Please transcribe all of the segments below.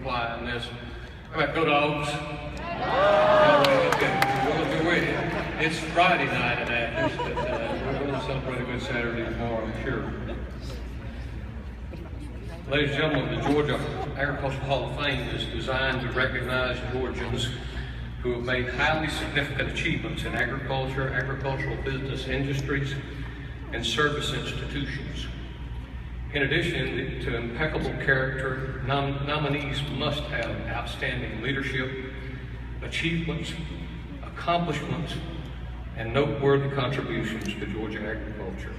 quiet in this. All right, go Dogs. It's Friday night in Athens, but we're going to celebrate a good Saturday tomorrow, I'm sure. Ladies and gentlemen, the Georgia Agricultural Hall of Fame is designed to recognize Georgians who have made highly significant achievements in agriculture, agricultural business industries, and service institutions. In addition to impeccable character, nominees must have outstanding leadership, achievements, accomplishments, and noteworthy contributions to Georgia agriculture.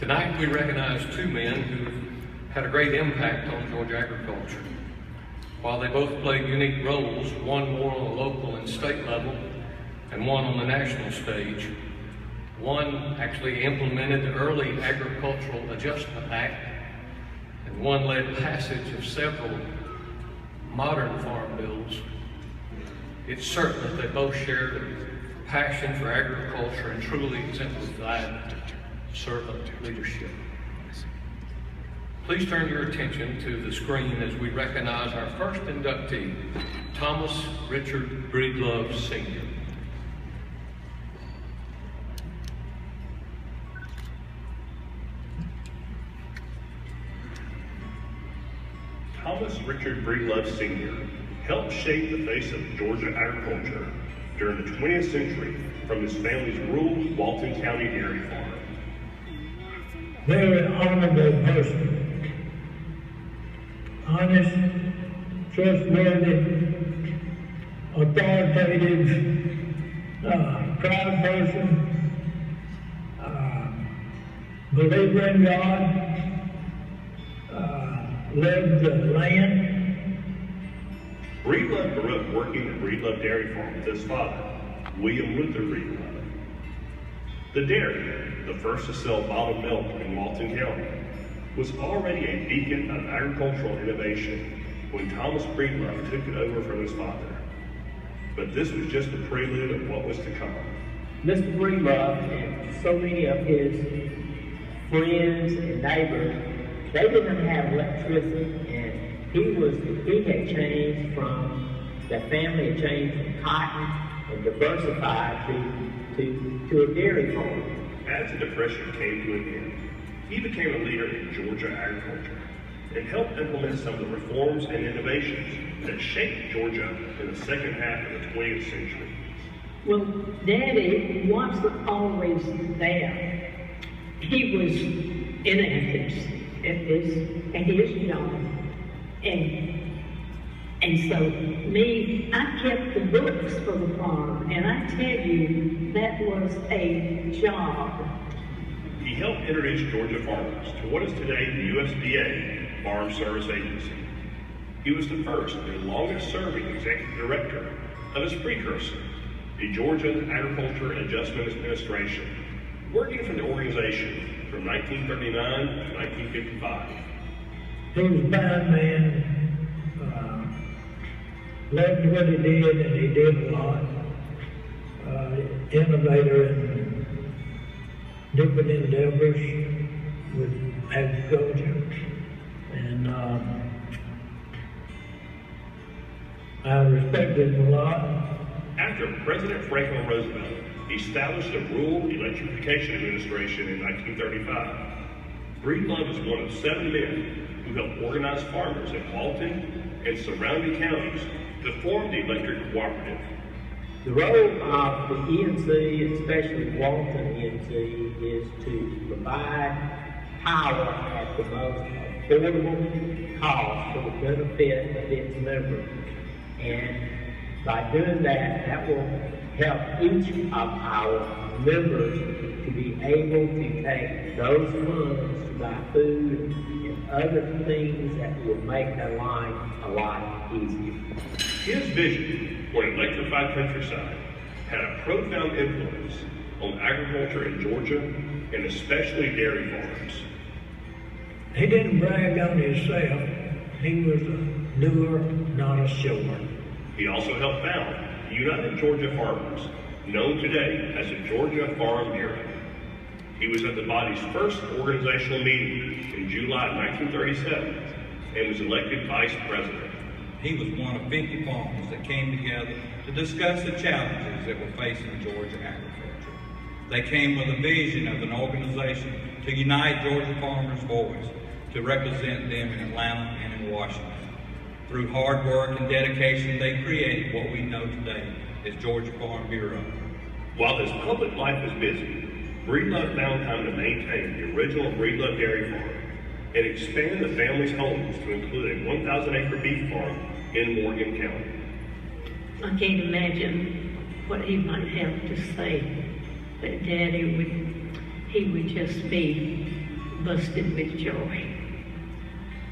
Tonight we recognize two men who had a great impact on Georgia agriculture. While they both played unique roles, one more on the local and state level, and one on the national stage, one actually implemented the early Agricultural Adjustment Act, and one led passage of several modern farm bills. It's certain that they both shared a passion for agriculture and truly exemplified servant leadership. Please turn your attention to the screen as we recognize our first inductee, Thomas Richard Breedlove, Sr. Thomas Richard Breedlove Sr. helped shape the face of Georgia agriculture during the 20th century from his family's rural Walton County dairy farm. Very honorable person, honest, trustworthy, authoritative, proud person, believer in God, loved the land. Breedlove grew up working at Breedlove Dairy Farm with his father, William Luther Breedlove. The dairy, the first to sell bottled milk in Walton County, was already a beacon of agricultural innovation when Thomas Breedlove took it over from his father. But this was just the prelude of what was to come. Mr. Breedlove and so many of his friends and neighbors, they didn't have electricity, and he had changed from, the family had changed from cotton and diversified to a dairy farm. As the Depression came to an end, he became a leader in Georgia agriculture and helped implement some of the reforms and innovations that shaped Georgia in the second half of the 20th century. Well, Daddy wasn't always there. He was in Athens at his job. And so I kept the books for the farm, and I tell you, that was a job. He helped introduce Georgia farmers to what is today the USDA Farm Service Agency. He was the first and longest serving executive director of its precursor, the Georgia Agriculture Adjustment Administration, working for the organization from 1939 to 1955. He was a fine man, loved what he did, and he did a lot. Innovator in different endeavors with agriculture. And I respected him a lot. After President Franklin Roosevelt established the Rural Electrification Administration in 1935, Breedlove was one of 7 men who helped organize farmers in Walton and surrounding counties to form the electric cooperative. The role of the ENC, especially Walton ENC, is to provide power at the most affordable cost for the benefit of its members. And by doing that, that will help each of our members to be able to take those funds to buy food and other things that will make their life a lot easier. His vision for an electrified countryside had a profound influence on agriculture in Georgia and especially dairy farms. He didn't brag on himself. He was a doer, not a shower. He also helped found the United Georgia Farmers, known today as the Georgia Farm Bureau. He was at the body's first organizational meeting in July 1937 and was elected vice president. He was one of 50 farmers that came together to discuss the challenges that were facing Georgia agriculture. They came with a vision of an organization to unite Georgia farmers' voice, to represent them in Atlanta and in Washington. Through hard work and dedication, they created what we know today as Georgia Farm Bureau. While his public life was busy, Breedlove found time to maintain the original Breedlove dairy farm and expand the family's holdings to include a 1,000-acre beef farm in Morgan County. I can't imagine what he might have to say, but Daddy would just be busted with joy.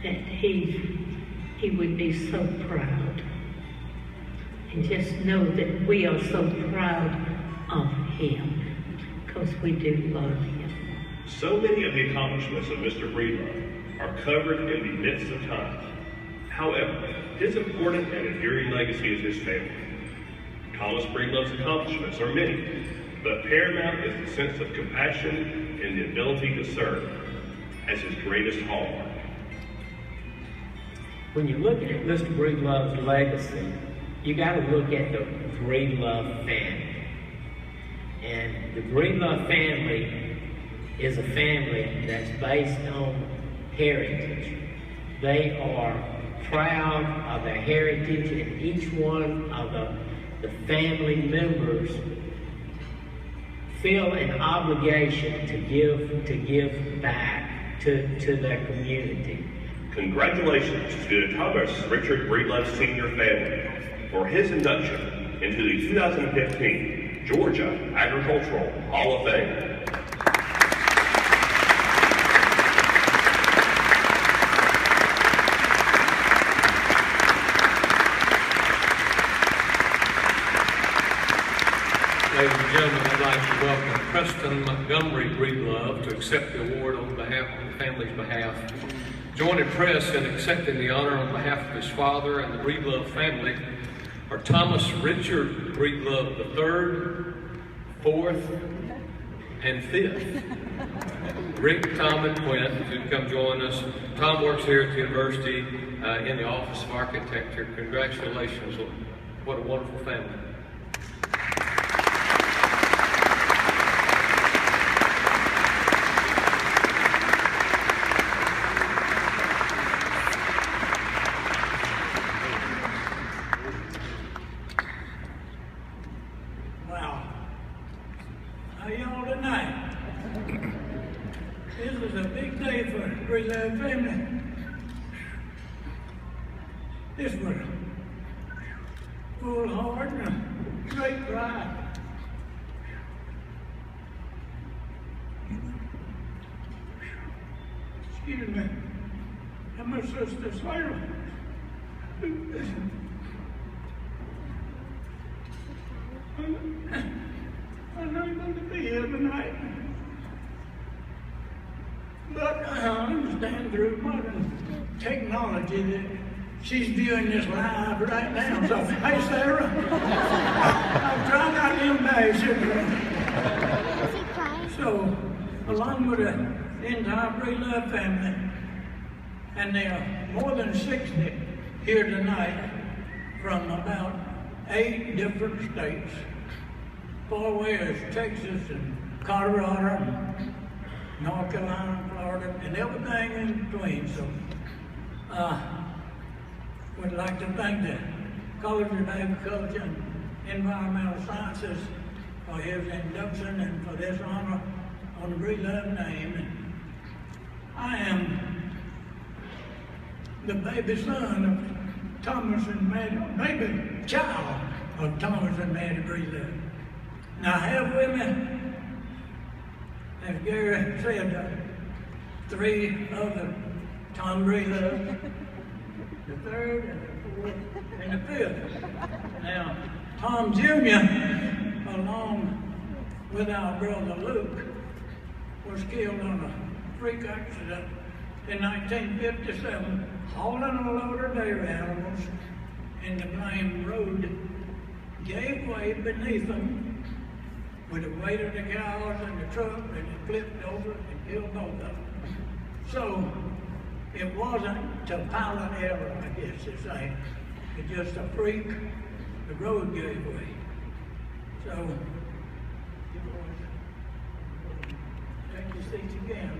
That he would be so proud. And just know that we are so proud of him, because we do love him. So many of the accomplishments of Mr. Breedlove are covered in the midst of time. However, his important and enduring legacy is his family. Thomas Breedlove's accomplishments are many, but paramount is the sense of compassion and the ability to serve as his greatest hallmark. When you look at Mr. Breedlove's legacy, you got to look at the Breedlove family. And the Breedlove family is a family that's based on heritage. They are proud of their heritage, and each one of the family members feel an obligation to give back to their community. Congratulations to the Thomas Richard Breedlove Sr. family for his induction into the 2015 Georgia Agricultural Hall of Fame. Ladies and gentlemen, I'd like to welcome Preston Montgomery Breedlove to accept the award on the family's behalf. Joining Preston in accepting the honor on behalf of his father and the Breedlove family are Thomas Richard Breedlove III, IV, and V. Rick, Tom, and Quinn, if you'd come join us. Tom works here at the university in the Office of Architecture. Congratulations. What a wonderful family. How y'all tonight? This is a big day for the Breedlove family. This was a full heart and a great pride. Excuse me. And my sister Sarah. I'm not going to be here tonight. But I understand through modern technology that she's viewing this live right now. So, hey Sarah, I'm trying not to embarrass you. So, along with the entire Breedlove family, and there are more than 60 here tonight from about 8 different states. Far away as Texas and Colorado, and North Carolina, Florida, and everything in between. So, would like to thank the College of Agriculture and Environmental Sciences for his induction and for this honor on the Breedlove name. And I am the baby son of Thomas and Maddie, baby child of Thomas and Maddie Breedlove. Now I have with me, as Gary said, 3 other Tom Breedlove, the 3rd and the 4th and the 5th. Now, Tom Jr., along with our brother Luke, was killed on a freak accident in 1957, hauling a load of dairy animals, and the blame road gave way beneath them with the weight of the cows and the truck, and it flipped over and killed both of them. So, it wasn't to pilot error, I guess to say. It's just a freak. The road gave way. So, take your seats again.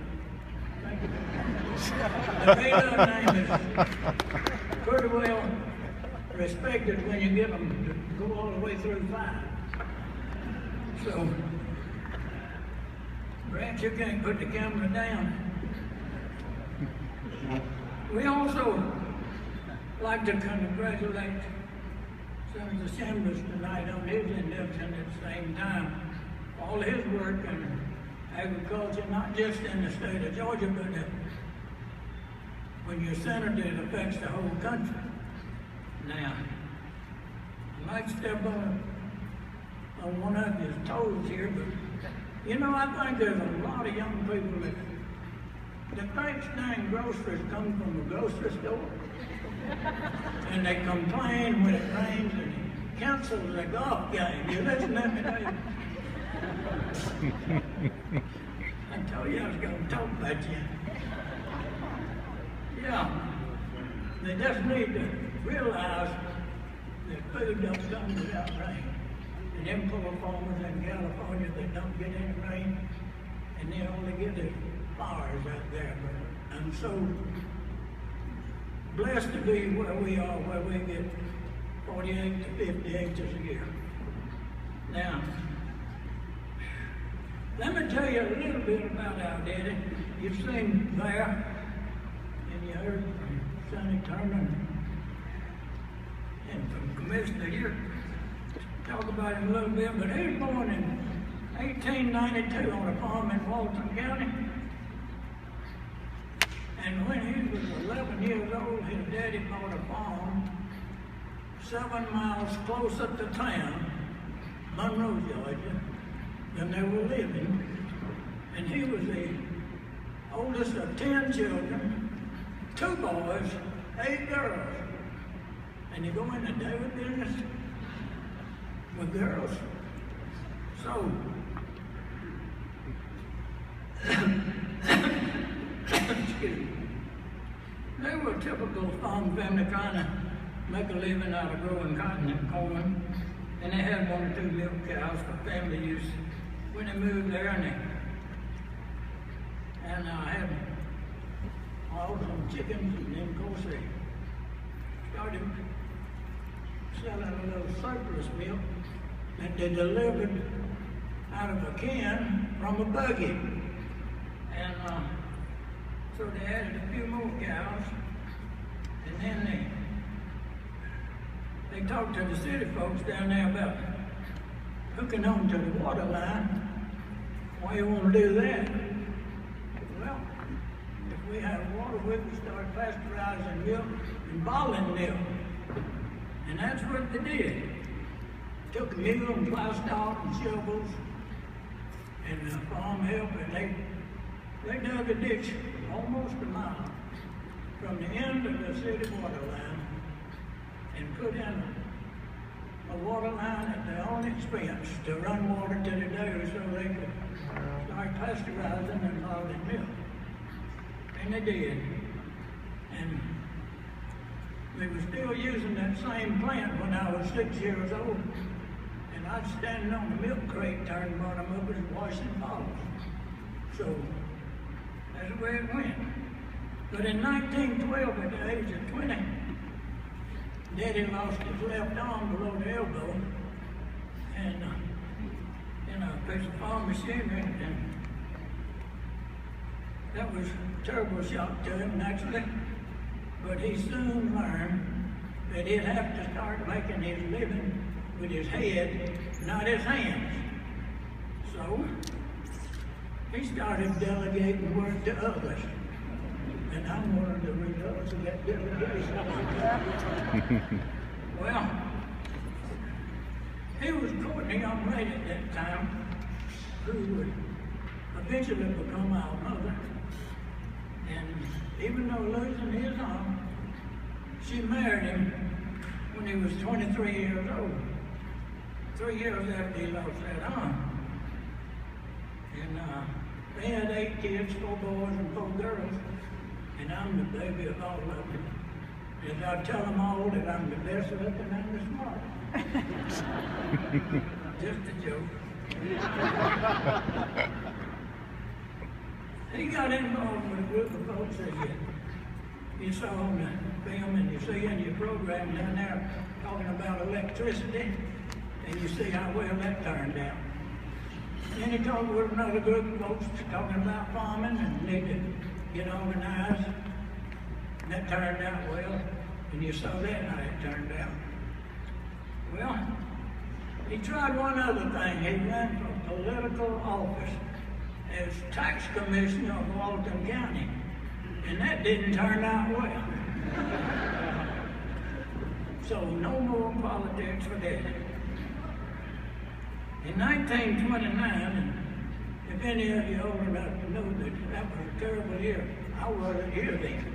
Thank you. The Breedlove name is pretty well respected when you get them to go all the way through 5. So, perhaps you can't put the camera down. We also like to congratulate Senator Chambers tonight on his induction at the same time. All his work in agriculture, not just in the state of Georgia, but when you're senator, it affects the whole country. Now, I might step on one of his toes here, but you know, I think there's a lot of young people that thinks dang groceries come from a grocery store. And they complain when it rains and it cancels the golf game. You listen to me now. I told you I was going to talk about you. Yeah, they just need to realize that food don't come without rain. And them poor farmers in California that don't get any rain, and they only get the fires out there. But I'm so blessed to be where we are, where we get 48 to 50 acres a year. Now, let me tell you a little bit about our daddy. You've seen there, and you heard from Sonny Turner and from Commissioner here talk about him a little bit, but he was born in 1892 on a farm in Walton County. And when he was 11 years old, his daddy bought a farm 7 miles closer to town, Monroe, Georgia, than they were living. And he was the oldest of 10 children, 2 boys, 8 girls. And you go into dairy business with girls. So, excuse me. They were a typical farm family trying to make a living out of growing cotton and corn. And they had 1 or 2 milk cows for family use when they moved there. And I had all some chickens, and then of course they started selling a little surplus milk that they delivered out of a can from a buggy. And so they added a few more cows, and then they talked to the city folks down there about hooking on to the water line. Why you want to do that? Well, if we have water, we can start pasteurizing milk and bottling milk. And that's what they did. Took a mule and plow and shovels and farm help, and they dug a ditch almost a mile from the end of the city water line and put in a water line at their own expense to run water to the dairy so they could start pasteurizing and bottling milk. And they did. And we were still using that same plant when I was 6 years old. And I'd stand on the milk crate, turn the bottom up and washing bottles. So that's the way it went. But in 1912, at the age of 20, Daddy lost his left arm below the elbow, and in a piece of farm machinery, and that was a terrible shock to him naturally. But he soon learned that he'd have to start making his living with his head, not his hands. So he started delegating work to others. And I'm one of the results of that delegation. Well, he was courting a young lady at that time who would eventually become our mother. And even though losing his arm, she married him when he was 23 years old. 3 years after he lost that arm. And they had 8 kids, 4 boys and 4 girls. and I'm the baby of all of them. And I tell them all that I'm the best looking and the smartest. Just a joke. He got involved with a group of folks that you saw on the film and you see in your program down there talking about electricity, and you see how well that turned out. Then he talked with another group of folks talking about farming and need to get organized. And that turned out well, and you saw that how it turned out. Well, he tried one other thing. He ran for political office as tax commissioner of Walton County, and that didn't turn out well. So no more politics for that. In 1929, and if any of you old enough to know that that was a terrible year, I wasn't here then.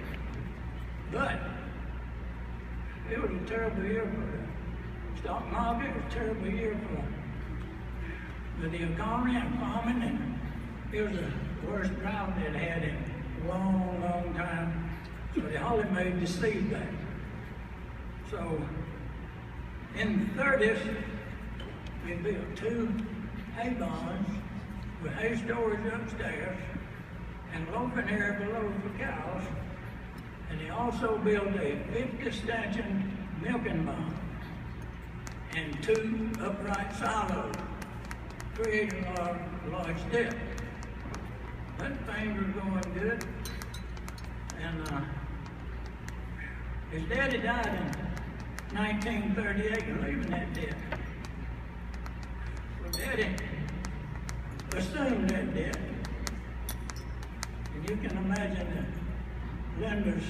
But it was a terrible year for the stock market, it was a terrible year for the economy and farming, and it was the worst drought they'd had in a long, long time. So they only made the seed back. So in the 30s, we built 2 hay barns with hay storage upstairs and loafing area below for cows. And they also built a 50-stanchion milking barn and 2 upright silos, creating a large depth. That thing was going good. And his daddy died in 1938, leaving that debt. Well, Daddy assumed that debt. And you can imagine the lenders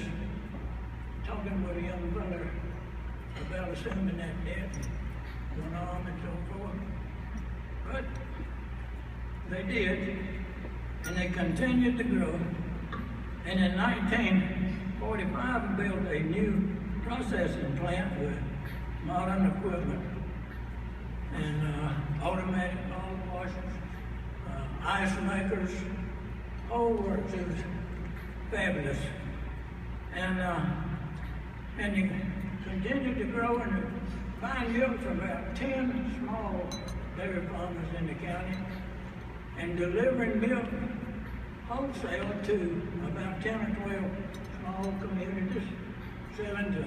talking with a young fella about assuming that debt, and going on and so forth. But they did, and they continued to grow. And in 1945, we built a new processing plant with modern equipment and automatic ball washers, ice makers, whole works. It was fabulous. And it continued to grow and find milk from about 10 small dairy farmers in the county and delivering milk wholesale to about 10 or 12 small communities, selling to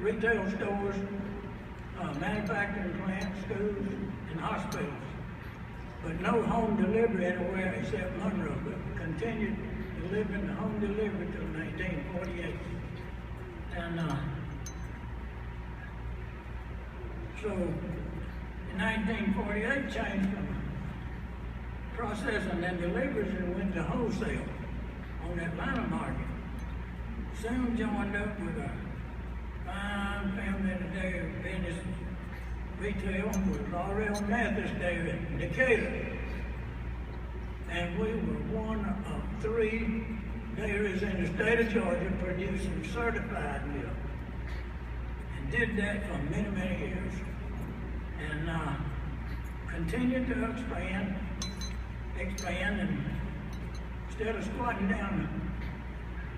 retail stores, manufacturing plants, schools, and hospitals. But no home delivery anywhere except Monroe, but we continued delivering the home delivery till 1948. And so in 1948 changed from processing and deliveries and went to wholesale on the Atlanta market. Soon joined up with a fine family in the dairy business retail with Laurel Mathis Dairy in Decatur. And we were one of 3 dairies in the state of Georgia producing certified milk. And did that for many, many years. And continued to expand, and instead of squatting down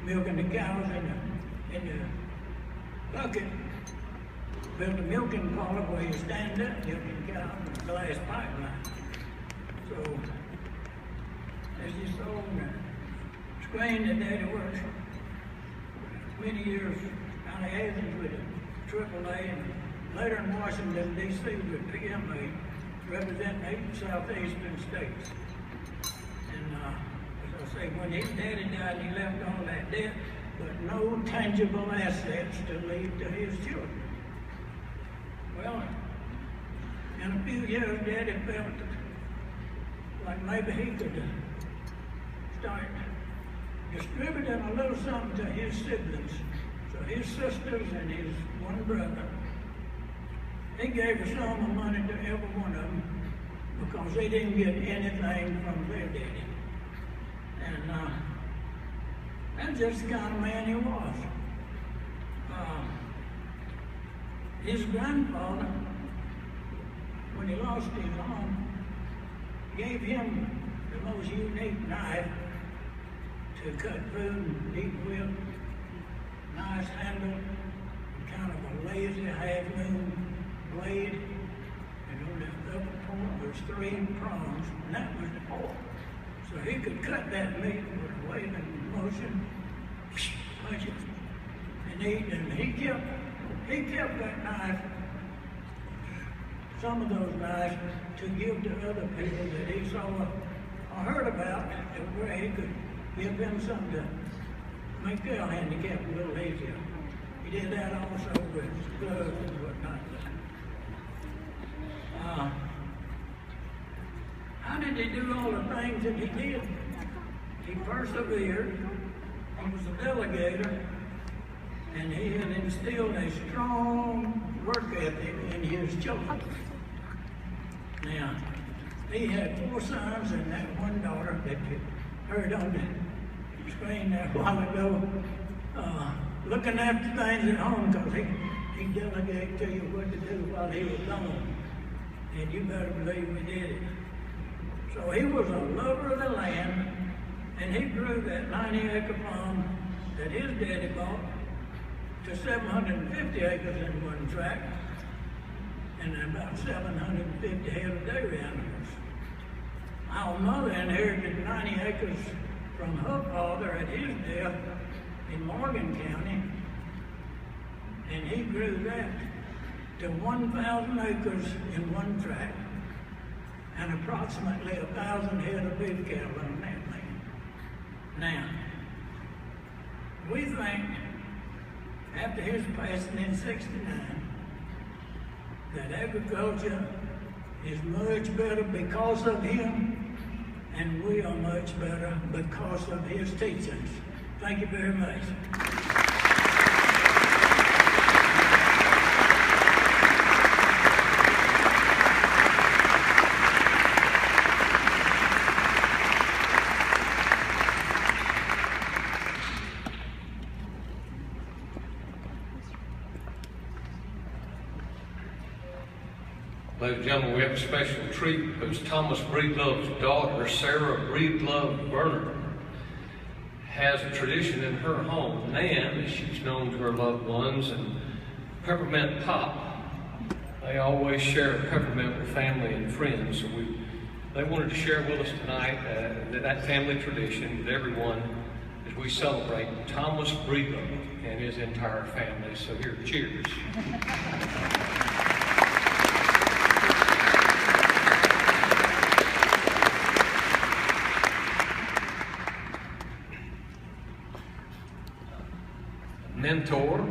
milking the cows in the bucket, built a milking parlor where you stand up milking cows with a glass pipeline. So, as you saw on the screen that Daddy worked many years out of Athens with the AAA and later in Washington, D.C. with PMA, representing 8 southeastern states. And as I say, when his daddy died, he left all that debt, but no tangible assets to leave to his children. Well, in a few years, Daddy felt like maybe he could start distributing a little something to his siblings. So his sisters and his one brother, he gave a sum of money to every one of them because they didn't get anything from their daddy. And that's just the kind of man he was. His grandfather, when he lost his arm, gave him the most unique knife to cut food and eat with. Nice handle, kind of a lazy half-moon blade. And on the upper point was 3 prongs, and that was the fork. So he could cut that meat with a waving motion, punch it, and eat. And he kept that knife, some of those knives, to give to other people that he saw or heard about, where he could give them something to make their handicap a little easier. He did that also with gloves and whatnot. How did he do all the things that he did? He persevered. He was a delegator, and he had instilled a strong work ethic in his children. Now, he had 4 sons and that one daughter that you heard on the screen there a while ago, looking after things at home, because he delegated to you what to do while he was gone. And you better believe we did it. So he was a lover of the land, and he grew that 90-acre farm that his daddy bought to 750 acres in one tract, and about 750 head of dairy animals. Our mother inherited 90 acres from her father at his death in Morgan County, and he grew that to 1,000 acres in one tract, and approximately 1,000 head of beef cattle on that land. Now, we think, after his passing in '69, that agriculture is much better because of him, and we are much better because of his teachings. Thank you very much. Ladies and gentlemen, we have a special treat because Thomas Breedlove's daughter, Sarah Breedlove Berner, has a tradition in her home, Nan, as she's known to her loved ones, and peppermint pop. They always share peppermint with family and friends, so they wanted to share with us tonight that family tradition with everyone as we celebrate Thomas Breedlove and his entire family. So here, cheers. Mentor,